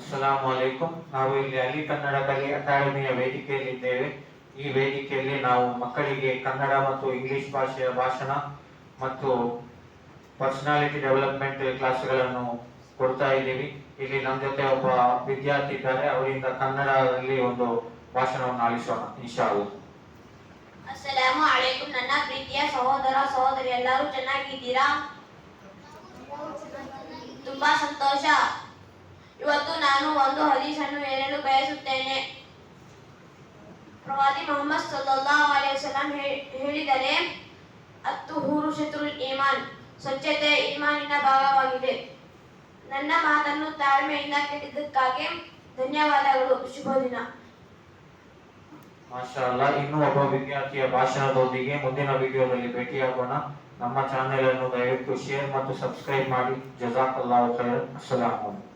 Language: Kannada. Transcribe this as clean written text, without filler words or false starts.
ಅಸ್ಸಲಾಮು ಅಲೈಕುಂ. ನಾವು ಇಲ್ಲಿ ಅಲಿ ಕನ್ನಡ ಕಲಿ ಅಕಾಡೆಮಿಯ ವೇದಿಕೆಯಲ್ಲಿದ್ದೇವೆ. ಈ ವೇದಿಕೆಯಲ್ಲಿ ನಾವು ಮಕ್ಕಳಿಗೆ ಕನ್ನಡ ಮತ್ತು ಇಂಗ್ಲಿಷ್ ಭಾಷೆಯ ಭಾಷಣ ಮತ್ತು ಪರ್ಸನಾಲಿಟಿ ಡೆವಲಪ್ಮೆಂಟ್ ಕ್ಲಾಸ್ಗಳನ್ನು ಕೊಡ್ತಾ ಇದ್ದೀವಿ. ಇಲ್ಲಿ ನಮ್ಮ ಜೊತೆ ಒಬ್ಬ ವಿದ್ಯಾರ್ಥಿ ಇದ್ದಾರೆ. ಅವರಿಂದ ಕನ್ನಡದಲ್ಲಿ ಒಂದು ಭಾಷಣವನ್ನು ಆಲಿಸೋಣ ಇನ್ಶಾ ಅಲ್ಲಾಹ್. ಅಸ್ಸಲಾಮು ಅಲೈಕುಂ. ನನ್ನ ಪ್ರೀತಿಯ ಸಹೋದರ ಸಹೋದರಿ ಎಲ್ಲರೂ ಚೆನ್ನಾಗಿದ್ದೀರಾ? ತುಂಬಾ ಸಂತೋಷ. ಇವತ್ತು ನಾನು ಒಂದು ಹದೀಸನ್ನು ಹೇಳಲು ಬಯಸುತ್ತೇನೆ. ಪ್ರವಾದಿ ಮೊಹಮ್ಮದ್ ಸಲ್ಲಲ್ಲಾಹು ಅಲೈಹಿ ವಸಲ್ಲಂ ಹೇಳಿದರೆ, ಅತ್ತುಹುರು ಶತ್ರುಲ್ ಈಮಾನ್, ಸ್ವಚ್ಛತೆ ಈಮಾನಿನ ಭಾಗವಾಗಿದೆ. ನನ್ನ ಮಾತನ್ನು ತಾಳ್ಮೆಯಿಂದ ಕೇಳಿದ್ದಕ್ಕಾಗಿ ಧನ್ಯವಾದಗಳು. ಶುಭ ದಿನ. ಮಾಷಾ ಅಲ್ಲಾಹ್. ಇನ್ನೂ ಒಬ್ಬ ವಿದ್ಯಾರ್ಥಿಯ ಭಾಷಣದೊಂದಿಗೆ ಮುಂದಿನ ವಿಡಿಯೋದಲ್ಲಿ ಭೇಟಿಯಾಗೋಣ. ನಮ್ಮ ಚಾನೆಲ್ ಅನ್ನು ದಯವಿಟ್ಟು ಶೇರ್ ಮತ್ತು ಸಬ್ಸ್ಕ್ರೈಬ್ ಮಾಡಿ. ಜಜಾಕಲ್ಲಾಹು ಖೈರ್. ಅಸ್ಸಲಾಮು ಅಲೈಕುಂ.